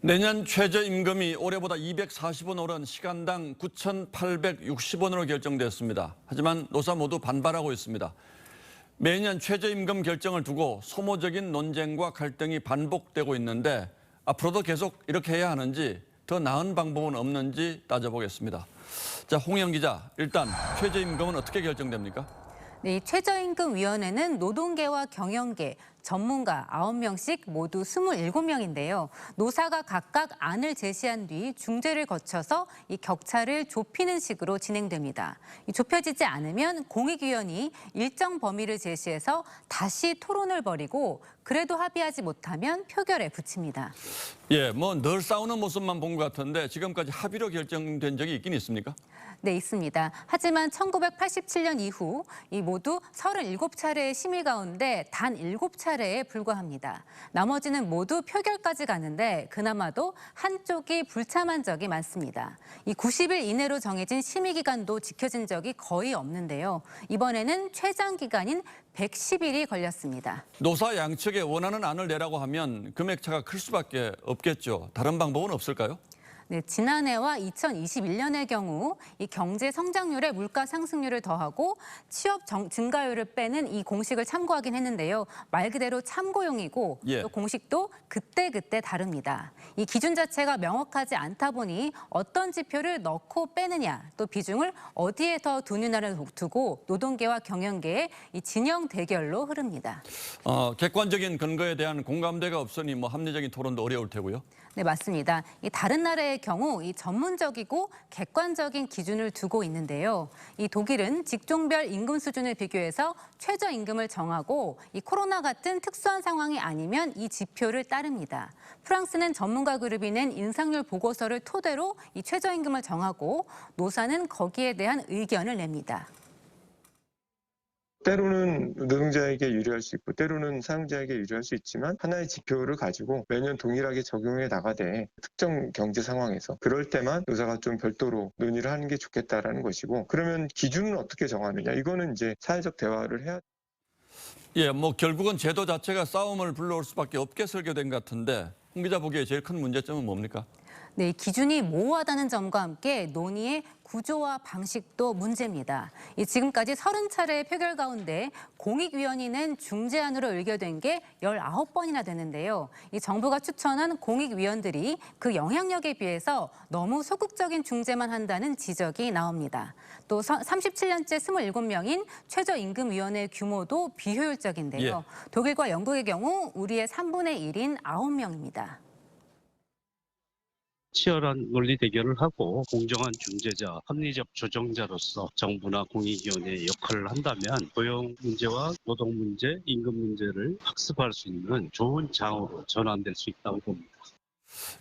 내년 최저임금이 올해보다 240원 오른 시간당 9,860원으로 결정됐습니다. 하지만 노사 모두 반발하고 있습니다. 매년 최저임금 결정을 두고 소모적인 논쟁과 갈등이 반복되고 있는데 앞으로도 계속 이렇게 해야 하는지 더 나은 방법은 없는지 따져보겠습니다. 자, 홍영 기자, 일단 최저임금은 어떻게 결정됩니까? 네, 이 최저임금위원회는 노동계와 경영계, 전문가 9명씩 모두 27명인데요. 노사가 각각 안을 제시한 뒤 중재를 거쳐서 이 격차를 좁히는 식으로 진행됩니다. 좁혀지지 않으면 공익위원이 일정 범위를 제시해서 다시 토론을 벌이고 그래도 합의하지 못하면 표결에 붙입니다. 예, 뭐 늘 싸우는 모습만 본 것 같은데 지금까지 합의로 결정된 적이 있긴 있습니까? 네, 있습니다. 하지만 1987년 이후 이 모두 37차례의 심의 가운데 단 7차례에 불과합니다. 나머지는 모두 표결까지 가는데 그나마도 한쪽이 불참한 적이 많습니다. 이 90일 이내로 정해진 심의 기간도 지켜진 적이 거의 없는데요. 이번에는 최장 기간인 110일이 걸렸습니다. 노사 양측에 원하는 안을 내라고 하면 금액차가 클 수밖에 없겠죠. 다른 방법은 없을까요? 네, 지난해와 2021년의 경우 이 경제 성장률에 물가 상승률을 더하고 취업 증가율을 빼는 이 공식을 참고하긴 했는데요. 말 그대로 참고용이고 예. 또 공식도 그때그때 다릅니다. 이 기준 자체가 명확하지 않다 보니 어떤 지표를 넣고 빼느냐 또 비중을 어디에 더 두느냐를 두고 노동계와 경영계의 이 진영 대결로 흐릅니다. 객관적인 근거에 대한 공감대가 없으니 뭐 합리적인 토론도 어려울 테고요. 네, 맞습니다. 이 다른 나라의 경우 이 전문적이고 객관적인 기준을 두고 있는데요. 이 독일은 직종별 임금 수준을 비교해서 최저임금을 정하고 이 코로나 같은 특수한 상황이 아니면 이 지표를 따릅니다. 프랑스는 전문가 그룹이 낸 인상률 보고서를 토대로 이 최저임금을 정하고 노사는 거기에 대한 의견을 냅니다. 때로는 노동자에게 유리할 수 있고 때로는 사용자에게 유리할 수 있지만 하나의 지표를 가지고 매년 동일하게 적용해 나가되 특정 경제 상황에서 그럴 때만 노사가 좀 별도로 논의를 하는 게 좋겠다라는 것이고 그러면 기준은 어떻게 정하느냐 이거는 이제 사회적 대화를 해야 예, 뭐 결국은 제도 자체가 싸움을 불러올 수밖에 없게 설계된 것 같은데 홍 기자 보기에 제일 큰 문제점은 뭡니까? 네, 기준이 모호하다는 점과 함께 논의의 구조와 방식도 문제입니다. 지금까지 30차례의 표결 가운데 공익위원이 낸 중재안으로 의결된 게 19번이나 되는데요. 이 정부가 추천한 공익위원들이 그 영향력에 비해서 너무 소극적인 중재만 한다는 지적이 나옵니다. 또 37년째 27명인 최저임금위원회 규모도 비효율적인데요. 예. 독일과 영국의 경우 우리의 3분의 1인 9명입니다. 치열한 논리 대결을 하고 공정한 중재자, 합리적 조정자로서 정부나 공익위원회의 역할을 한다면 고용 문제와 노동 문제, 임금 문제를 학습할 수 있는 좋은 장으로 전환될 수 있다고 봅니다.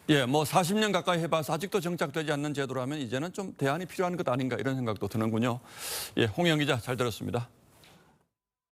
예, 뭐 40년 가까이 해봐서 아직도 정착되지 않는 제도라면 이제는 좀 대안이 필요한 것 아닌가 이런 생각도 드는군요. 예, 홍영 기자 잘 들었습니다.